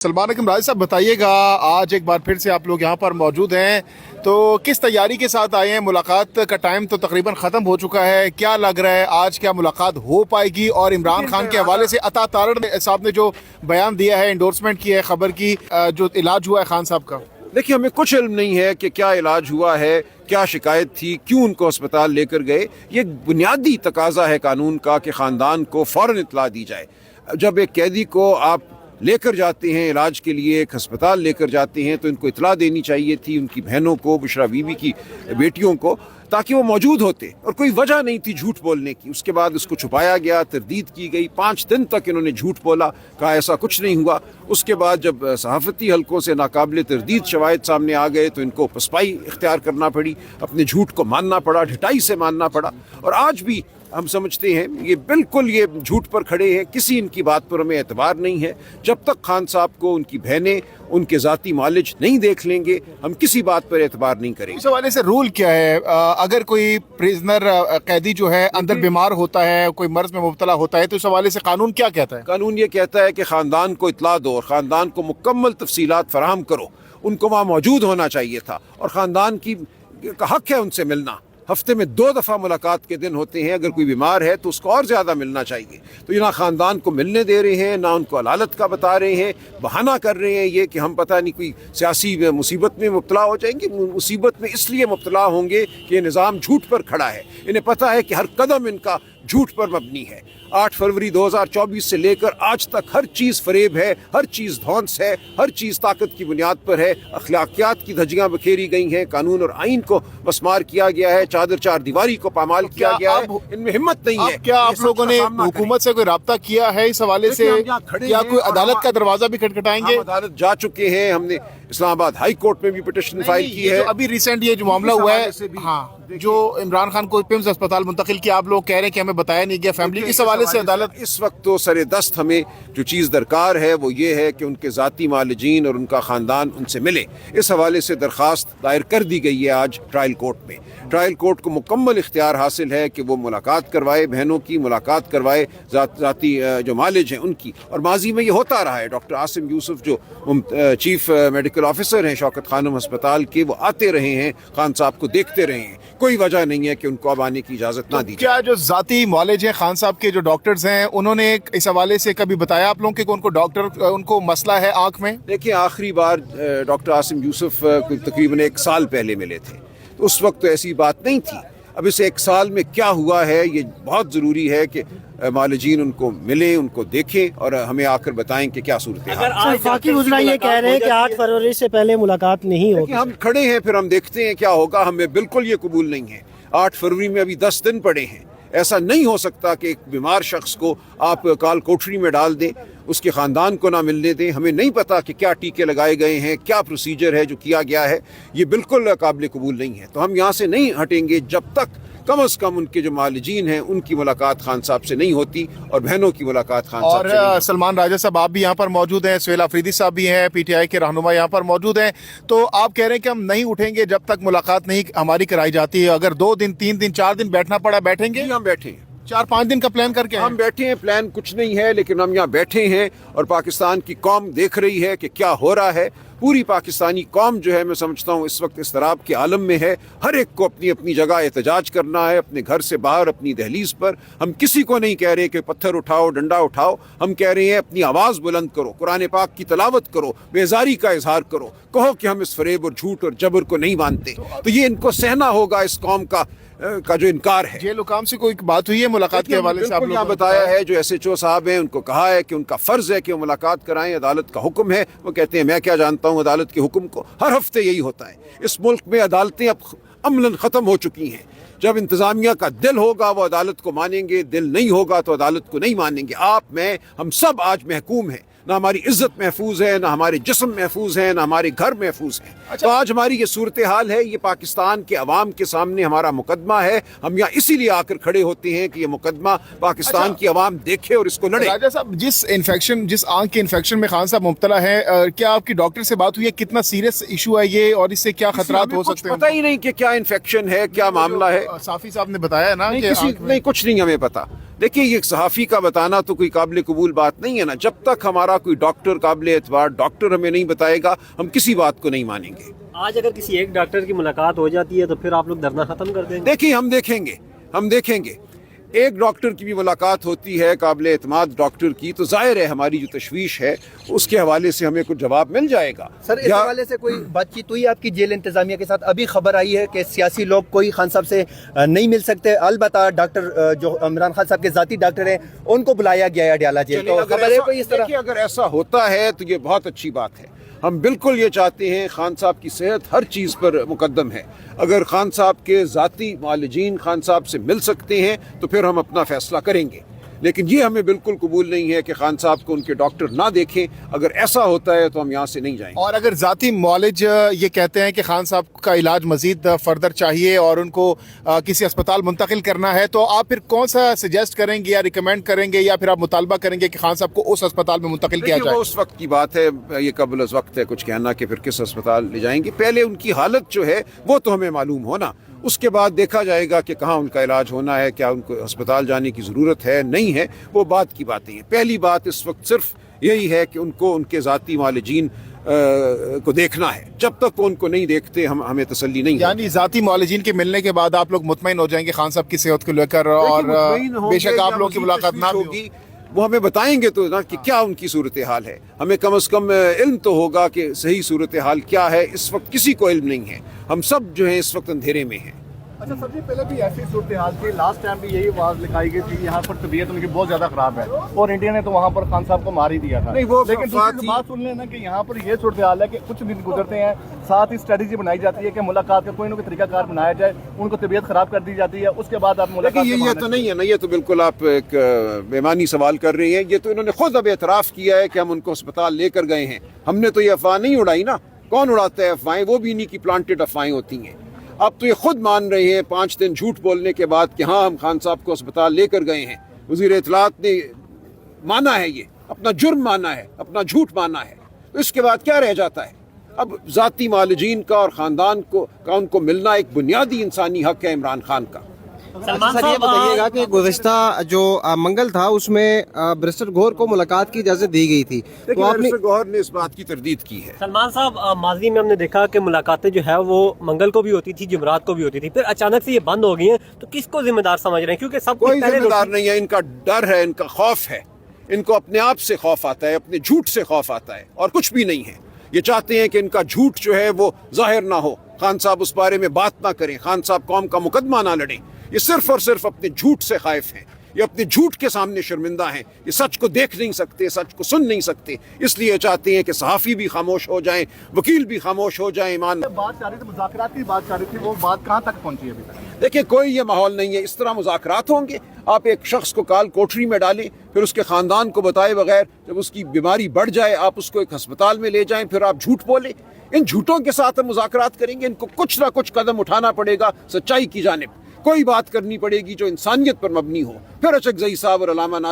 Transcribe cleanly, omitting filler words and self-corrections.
सलमान अकरम राज साहब बताइएगा, आज एक बार फिर से आप लोग यहाँ पर मौजूद हैं, तो किस तैयारी के साथ आए हैं? मुलाकात का टाइम तो तकरीबन ख़त्म हो चुका है, क्या लग रहा है आज क्या मुलाकात हो पाएगी? और इमरान खान के हवाले से अता तारड़ साहब ने जो बयान दिया है, इंडोर्समेंट की है खबर की, जो इलाज हुआ है खान साहब का। देखिए, हमें कुछ इल्म नहीं है कि क्या इलाज हुआ है, क्या शिकायत थी, क्यों उनको अस्पताल लेकर गए। ये बुनियादी तकाजा है कानून का कि ख़ानदान को फ़ौरन इत्तला दी जाए। जब एक कैदी को आप लेकर जाते हैं इलाज के लिए, एक अस्पताल लेकर जाते हैं, तो इनको इत्तला देनी चाहिए थी उनकी बहनों को, बुशरा बीवी की बेटियों को, ताकि वो मौजूद होते। और कोई वजह नहीं थी झूठ बोलने की। उसके बाद उसको छुपाया गया, तरदीद की गई, 5 दिन तक इन्होंने झूठ बोला, कहा ऐसा कुछ नहीं हुआ। उसके बाद जब सहाफ़ती हलकों से नाकाबिल तरदीद शवाहिद सामने आ गए तो इनको पसपाई इख्तियार करना पड़ी, अपने झूठ को मानना पड़ा, ढिठाई से मानना पड़ा। और आज भी हम समझते हैं ये झूठ पर खड़े हैं, किसी इनकी बात पर हमें एतबार नहीं है। जब तक खान साहब को उनकी बहनें उनके ज़ाती मालिज नहीं देख लेंगे, हम किसी बात पर एतबार नहीं करेंगे। इस हवाले से रूल क्या है? अगर कोई प्रिजनर कैदी जो है अंदर बीमार होता है, कोई मर्ज में मुब्तला होता है, तो इस हवाले से कानून क्या कहता है? कानून ये कहता है कि ख़ानदान को इत्तला दो और ख़ानदान को मुकम्मल तफसीलात फराहम करो। उनको वहाँ मौजूद होना चाहिए था और ख़ानदान का हक़ है उनसे मिलना। हफ्ते में 2 दफ़ा मुलाकात के दिन होते हैं, अगर कोई बीमार है तो उसको और ज़्यादा मिलना चाहिए। तो ये ना ख़ानदान को मिलने दे रहे हैं, ना उनको अदालत का बता रहे हैं, बहाना कर रहे हैं ये कि हम पता नहीं कोई सियासी मुसीबत में मुब्तला हो जाएंगे। मुसीबत में इसलिए मुब्तला होंगे कि ये निज़ाम झूठ पर खड़ा है। इन्हें पता है कि हर कदम इनका झूठ पर मबनी है। 8 फरवरी 2024 से लेकर आज तक हर चीज़ फरेब है, हर चीज़ धौंस है, हर चीज़ ताकत की बुनियाद पर है। अखलाकियात की धज्जियाँ बखेरी गई हैं, कानून और आइन को मस्मार किया गया है, चादर चार दीवारी को पामाल किया गया है। इनमें हिम्मत नहीं है। क्या आप लोगों ने हुकूमत से कोई राब्ता किया है इस हवाले से? क्या कोई अदालत का दरवाजा भी खटखटाएंगे? हम अदालत जा चुके हैं, हमने इस्लामाबाद हाई कोर्ट में भी पिटिशन फाइल की है। अभी रिसेंट ये जो मामला हुआ है, हाँ, जो इमरान खान को पिम्स अस्पताल मुंतकिल किया, आप लोग कह रहे हैं कि हमें बताया नहीं गया फैमिली, इस हवाले से अदालत इस वक्त तो सरे दस्त हमें जो चीज़ दरकार है वो ये है कि उनके ज़ाती मालिजीन और उनका ख़ानदान उनसे मिले। इस हवाले से दरख्वास्त दायर कर दी गई है आज ट्रायल कोर्ट में। ट्रायल कोर्ट को मुकम्मल इख्तियार हासिल है कि वो मुलाकात करवाए, बहनों की मुलाकात करवाए, ज़ाती जो मालिज हैं उनकी। और माजी में ये होता रहा है। डॉक्टर आसिम यूसुफ जो चीफ मेडिकल ऑफिसर हैं शौकत खानम अस्पताल के, वो आते रहे हैं, खान साहब को देखते रहे हैं। कोई वजह नहीं है कि उनको अब आने की इजाज़त ना दी। क्या जो ज़ाती मालिज हैं खान साहब के, जो डॉक्टर्स हैं, उन्होंने इस हवाले से कभी बताया आप लोगों को उनको मसला है आँख में? देखिए, आखिरी बार डॉक्टर आसिम यूसुफ तकरीबन 1 साल पहले मिले थे, तो उस वक्त तो ऐसी बात नहीं थी। अब इस 1 साल में क्या हुआ है, ये बहुत ज़रूरी है कि मालिजीन उनको मिले, उनको देखें और हमें आकर बताएं कि क्या सूरत है। वफाकी वज़ीर ये कह रहे हैं कि 8 फरवरी से पहले मुलाकात नहीं होगी। हम खड़े हैं, फिर हम देखते हैं क्या होगा। हमें बिल्कुल ये कबूल नहीं है। 8 फरवरी में अभी 10 दिन पड़े हैं। ऐसा नहीं हो सकता कि एक बीमार शख्स को आप काल कोठरी में डाल दें, उसके ख़ानदान को ना मिलने दें। हमें नहीं पता कि क्या टीके लगाए गए हैं, क्या प्रोसीजर है जो किया गया है। ये बिल्कुल काबिल कबूल नहीं है। तो हम यहाँ से नहीं हटेंगे जब तक कम अज़ कम उनके जो मालिजीन हैं उनकी मुलाकात खान साहब से नहीं होती और बहनों की मुलाकात खान साहब से नहीं होती। सलमान राजा साहब आप भी यहाँ पर मौजूद हैं, सुहेल अफरीदी साहब भी हैं, PTI के रहनुमा यहाँ पर मौजूद हैं। तो आप कह रहे हैं कि हम नहीं उठेंगे जब तक मुलाकात नहीं हमारी कराई जाती है। अगर 2 दिन, 3 दिन, 4 दिन बैठना पड़ा, बैठेंगे? हम बैठे हैं, 4-5 दिन का प्लान करके हम बैठे हैं। प्लान कुछ नहीं है, लेकिन हम यहाँ बैठे हैं और पाकिस्तान की कौम देख रही है कि क्या हो रहा है। पूरी पाकिस्तानी कौम जो है, मैं समझता हूँ इस वक्त इस्तराब के आलम में है। हर एक को अपनी अपनी जगह एहतजाज करना है, अपने घर से बाहर, अपनी दहलीज पर। हम किसी को नहीं कह रहे कि पत्थर उठाओ, डंडा उठाओ। हम कह रहे हैं अपनी आवाज़ बुलंद करो, कुरान पाक की तलावत करो, बेजारी का इजहार करो, कहो कि हम इस फरेब और झूठ और जबर को नहीं मानते। तो ये इनको सहना होगा, इस कौम का जो इनकार है। जेल हुकाम से कोई बात हुई है मुलाकात के हवाले से? आप लोगों यहाँ बताया है, जो SHO साहब हैं उनको कहा है कि उनका फ़र्ज़ है कि वो मुलाकात कराएं, अदालत का हुक्म है। वो कहते हैं मैं क्या जानता हूँ अदालत के हुक्म को। हर हफ्ते यही होता है। इस मुल्क में अदालतें अब अमलन ख़त्म हो चुकी हैं। जब इंतज़ामिया का दिल होगा वो अदालत को मानेंगे, दिल नहीं होगा तो अदालत को नहीं मानेंगे। आप, मैं, हम सब आज महकूम हैं। ना हमारी इज्जत महफूज है, ना हमारे जिस्म महफूज है, ना हमारे घर महफूज है। तो आज हमारी ये सूरत हाल है। ये पाकिस्तान के अवाम के सामने हमारा मुकदमा है। हम यहाँ इसीलिए आकर खड़े होते हैं कि ये मुकदमा पाकिस्तान की अवाम देखे और इसको लड़े। राजा साहब, जिस आंख के इन्फेक्शन में खान साहब मुब्तला है, क्या आपकी डॉक्टर से बात हुई है? कितना सीरियस इशू है ये और इससे क्या खतरात हो सकते हैं? पता ही नहीं कि क्या इन्फेक्शन है, क्या मामला है। साफी साहब ने बताया ना कि नहीं, कुछ नहीं हमें पता। देखिए, ये एक सहाफ़ी का बताना तो कोई काबिल कबूल बात नहीं है ना। जब तक हमारा कोई डॉक्टर काबिल एतबार डॉक्टर हमें नहीं बताएगा, हम किसी बात को नहीं मानेंगे। आज अगर किसी एक डॉक्टर की मुलाकात हो जाती है तो फिर आप लोग धरना खत्म कर देंगे? देखिए, हम देखेंगे एक डॉक्टर की भी मुलाकात होती है काबिल एतमाद डॉक्टर की, तो जाहिर है हमारी जो तशवीश है उसके हवाले से हमें कुछ जवाब मिल जाएगा। सर, इस हवाले से कोई बातचीत हुई आपकी जेल इंतजामिया के साथ? अभी खबर आई है कि सियासी लोग कोई खान साहब से नहीं मिल सकते, अलबत्ता डॉक्टर जो इमरान खान साहब के ज़ाती डॉक्टर हैं उनको बुलाया गया है अडयाला जेल। तो खबर है कोई इस तरह? देखिए, अगर ऐसा होता है तो ये बहुत अच्छी बात है। हम बिल्कुल ये चाहते हैं, खान साहब की सेहत हर चीज़ पर मुकद्दम है। अगर खान साहब के ज़ाती मालिजीन खान साहब से मिल सकते हैं तो फिर हम अपना फ़ैसला करेंगे, लेकिन ये हमें बिल्कुल कबूल नहीं है कि खान साहब को उनके डॉक्टर ना देखें। अगर ऐसा होता है तो हम यहाँ से नहीं जाएंगे। और अगर ज़ाती मौलिज ये कहते हैं कि खान साहब का इलाज मज़ीद फर्दर चाहिए और उनको किसी अस्पताल मुंतकिल करना है, तो आप फिर कौन सा सजेस्ट करेंगे या रिकमेंड करेंगे या फिर आप मुतालबा करेंगे कि खान साहब को उस अस्पताल में मुंतकिल किया जाए? वो उस वक्त की बात है, ये कबल अज़ वक्त है कुछ कहना कि फिर किस अस्पताल ले जाएंगे। पहले उनकी हालत जो है वो तो हमें मालूम होना, उसके बाद देखा जाएगा कि कहाँ उनका इलाज होना है, क्या उनको अस्पताल जाने की ज़रूरत है नहीं है, वो बात की बातें हैं। पहली बात इस वक्त सिर्फ यही है कि उनको उनके ज़ाती मालिजीन को देखना है। जब तक वो उनको नहीं देखते हमें तसल्ली नहीं। यानी ज़ाती मालिजीन के मिलने के बाद आप लोग मुतमईन हो जाएंगे खान साहब की सेहत को लेकर, और बेशक आप लोग की मुलाकात ना भी होगी, वो हमें बताएंगे तो ना कि क्या उनकी सूरत हाल है। हमें कम अज़ कम इल्म तो होगा कि सही सूरत हाल क्या है। इस वक्त किसी को इल्म नहीं है, हम सब जो हैं इस वक्त अंधेरे में हैं। अच्छा, सबसे पहले भी ऐसी सूरत हाल थी, लास्ट टाइम भी यही आवाज़ लिखाई गई थी यहाँ पर तबीयत उनकी बहुत ज़्यादा ख़राब है और इंडिया ने तो वहाँ पर खान साहब को मार ही दिया था। नहीं, वो लेकिन दूसरी बात सुन लेना कि यहाँ पर ये सूरत हाल है कि कुछ दिन गुजरते हैं, साथ ही स्ट्रेटजी बनाई जाती है कि मुलाकात का कोई ना कोई तरीकाकार बनाया जाए, उनको तबीयत ख़राब कर दी जाती है, उसके बाद आप मुलाकात। ये तो नहीं है ना, ये तो बिल्कुल आप एक बेमानी सवाल कर रहे हैं। ये तो इन्होंने खुद अब एतराफ़ किया है कि हम उनको अस्पताल लेकर गए हैं। हमने तो ये अफवाह नहीं उड़ाई ना। कौन उड़ाता है अफवाहें? वो भी इन्हीं की प्लांटेड अफवाहें होती हैं। अब तो ये खुद मान रहे हैं 5 दिन झूठ बोलने के बाद कि हाँ हम खान साहब को अस्पताल लेकर गए हैं। वज़ीर इत्तलात ने माना है, ये अपना जुर्म माना है, अपना झूठ माना है, तो इसके बाद क्या रह जाता है? अब ज़ाती मालिजीन का और ख़ानदान का उनको मिलना एक बुनियादी इंसानी हक़ है इमरान खान का। सलमान सर, ये बताइएगा कि गुज़िश्ता जो मंगल था उसमें बैरिस्टर गौहर को मुलाकात की इजाज़त दी गई थी, तो आपने बैरिस्टर गौहर ने इस बात की तरदीद की है। सलमान साहब, माजी में हमने देखा कि मुलाकातें जो है वो मंगल को भी होती थी, जुमरात को भी होती थी, फिर अचानक से ये बंद हो गई हैं, तो किसको जिम्मेदार समझ रहे हैं? क्योंकि सब कोई जिम्मेदार नहीं है, इनका डर है, इनका खौफ है, इनको अपने आप से खौफ आता है, अपने झूठ से खौफ आता है, और कुछ भी नहीं है। ये चाहते हैं कि इनका झूठ जो है वो जाहिर ना हो, खान साहब उस बारे में बात ना करें, खान साहब कौम का मुकदमा ना लड़ें। ये सिर्फ और सिर्फ अपने झूठ से खाइफ हैं, ये अपने झूठ के सामने शर्मिंदा हैं, ये सच को देख नहीं सकते, सच को सुन नहीं सकते, इसलिए चाहते हैं कि सहाफ़ी भी खामोश हो जाएं, वकील भी खामोश हो जाएं। ईमान बात चाह रही थी, मुज़ाकरात की बात चाह रही थी, वो बात कहाँ तक पहुँची है अभी तक? देखिए, कोई ये माहौल नहीं है, इस तरह मुज़ाकरात होंगे? आप एक शख्स को काल कोठरी में डालें, फिर उसके ख़ानदान को बताए बगैर जब उसकी बीमारी बढ़ जाए आप उसको एक हस्पताल में ले जाएं, फिर आप झूठ बोलें? इन झूठों के साथ हम मुज़ाकरात करेंगे? इनको कुछ ना कुछ कदम उठाना पड़ेगा सच्चाई की जानिब, कोई बात करनी पड़ेगी जो इंसानियत पर मबनी हो। फिर अशरफ जई साहब और अल्लामा नासिर